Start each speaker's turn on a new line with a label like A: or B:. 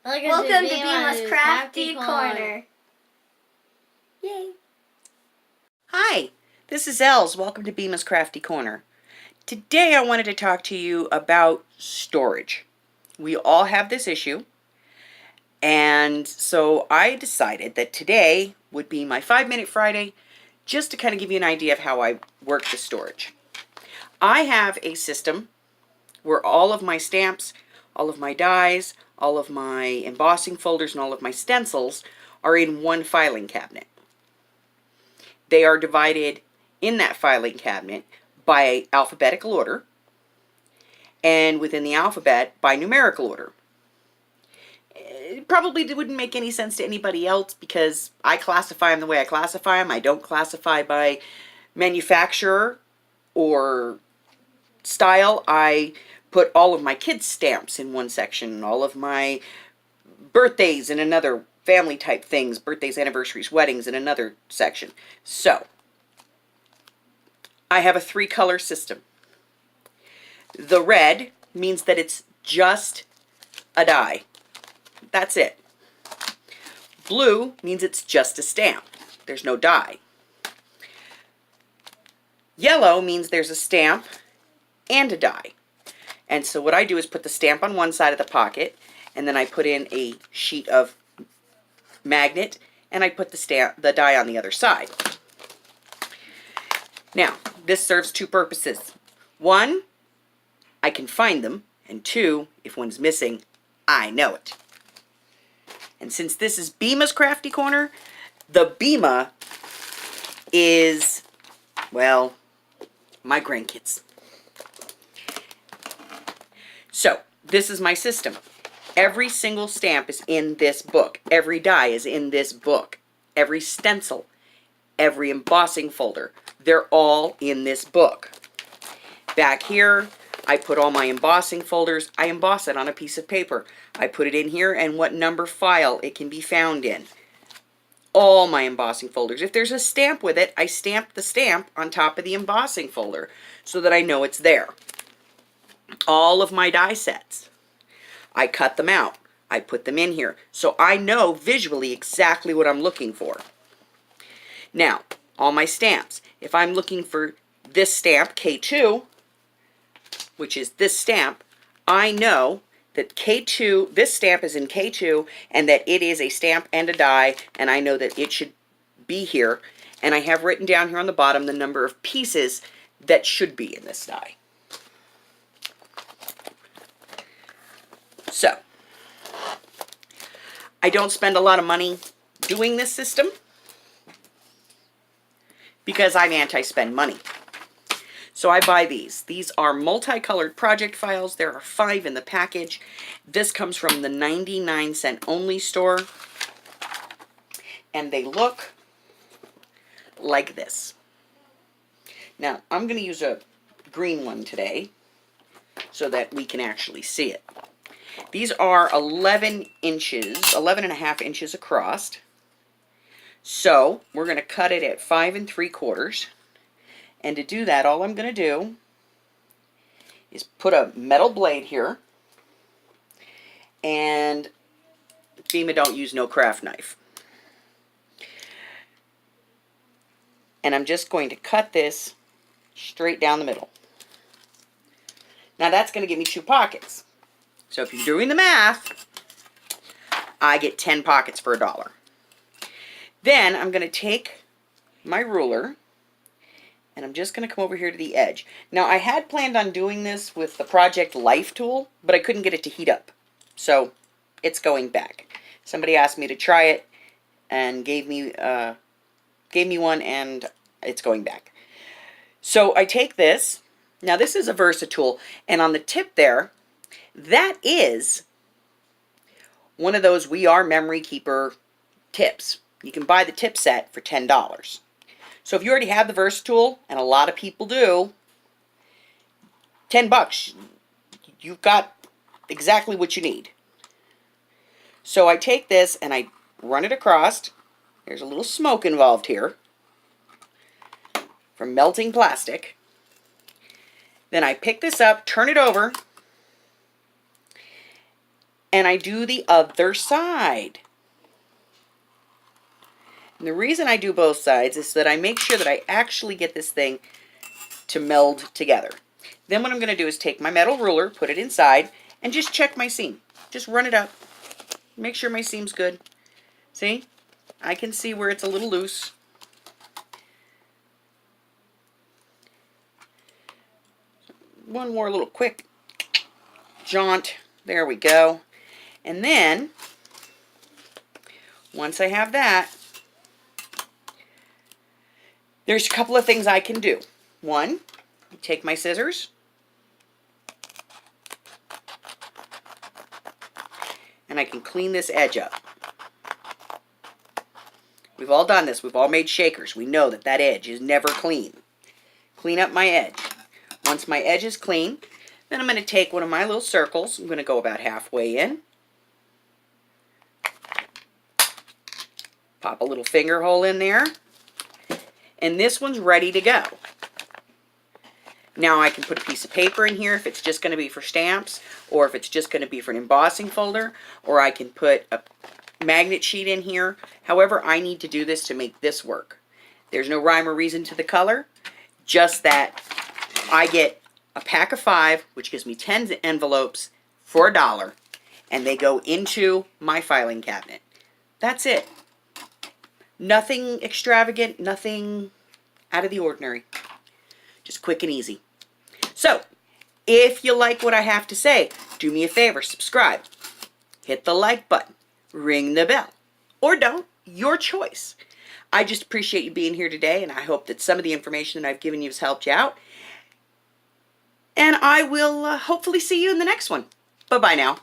A: Welcome to Bima's Crafty Corner. Yay!
B: Hi, this is Els. Welcome to Bima's Crafty Corner. Today I wanted to talk to you about storage. We all have this issue, and so I decided that today would be my 5-minute Friday just to kind of give you an idea of how I work the storage. I have a system where all of my stamps, all of my dies, all of my embossing folders, and all of my stencils are in one filing cabinet. They are divided in that filing cabinet by alphabetical order, and within the alphabet by numerical order. It probably wouldn't make any sense to anybody else because I classify them the way I classify them. I don't classify by manufacturer or style. I put all of my kids' stamps in one section, all of my birthdays in another, family type things, birthdays, anniversaries, weddings in another section. So, I have a 3-color system. The red means that it's just a die. That's it. Blue means it's just a stamp. There's no die. Yellow means there's a stamp and a die. And so what I do is put the stamp on one side of the pocket, and then I put in a sheet of magnet, and I put the die on the other side. Now, this serves 2 purposes. 1, I can find them, and 2, if one's missing, I know it. And since this is Bima's Crafty Corner, the Bima is, well, my grandkids. So, this is my system. Every single stamp is in this book. Every die is in this book. Every stencil, every embossing folder, they're all in this book. Back here, I put all my embossing folders. I emboss it on a piece of paper. I put it in here and what number file it can be found in. All my embossing folders. If there's a stamp with it, I stamp the stamp on top of the embossing folder so that I know it's there. All of my die sets, I cut them out. I put them in here so I know visually exactly what I'm looking for. Now, all my stamps. If I'm looking for this stamp, K2, which is this stamp, I know that K2, this stamp is in K2, and that it is a stamp and a die, and I know that it should be here. And I have written down here on the bottom the number of pieces that should be in this die. So, I don't spend a lot of money doing this system because I'm anti-spend money. So I buy these. These are multicolored project files. There are 5 in the package. This comes from the 99-cent only store. And they look like this. Now, I'm going to use a green one today so that we can actually see it. These are 11 and a half inches across. So we're going to cut it at 5 3/4. And to do that, all I'm going to do is put a metal blade here. And Bima don't use no craft knife. And I'm just going to cut this straight down the middle. Now that's going to give me 2 pockets. So if you're doing the math, I get 10 pockets for $1. Then I'm going to take my ruler and I'm just going to come over here to the edge. Now I had planned on doing this with the Project Life tool, but I couldn't get it to heat up. So it's going back. Somebody asked me to try it and gave me one, and it's going back. So I take this. Now this is a Versa tool, and on the tip there, that is one of those We Are Memory Keeper tips. You can buy the tip set for $10. So if you already have the Versa tool, and a lot of people do, $10, you've got exactly what you need. So I take this and I run it across. There's a little smoke involved here from melting plastic. Then I pick this up, turn it over, and I do the other side. And the reason I do both sides is that I make sure that I actually get this thing to meld together. Then what I'm going to do is take my metal ruler, put it inside, and just check my seam. Just run it up. Make sure my seam's good. See? I can see where it's a little loose. One more little quick jaunt. There we go. And then, once I have that, there's a couple of things I can do. One, take my scissors, and I can clean this edge up. We've all done this. We've all made shakers. We know that that edge is never clean. Clean up my edge. Once my edge is clean, then I'm going to take one of my little circles. I'm going to go about halfway in. Pop a little finger hole in there. And this one's ready to go. Now I can put a piece of paper in here if it's just going to be for stamps, or if it's just going to be for an embossing folder, or I can put a magnet sheet in here. However, I need to do this to make this work. There's no rhyme or reason to the color, just that I get a pack of 5, which gives me 10 envelopes for $1, and they go into my filing cabinet. That's it. Nothing extravagant, nothing out of the ordinary. Just quick and easy. So, if you like what I have to say, do me a favor, subscribe, hit the like button, ring the bell, or don't, your choice. I just appreciate you being here today, and I hope that some of the information that I've given you has helped you out. And I will hopefully see you in the next one. Bye-bye now.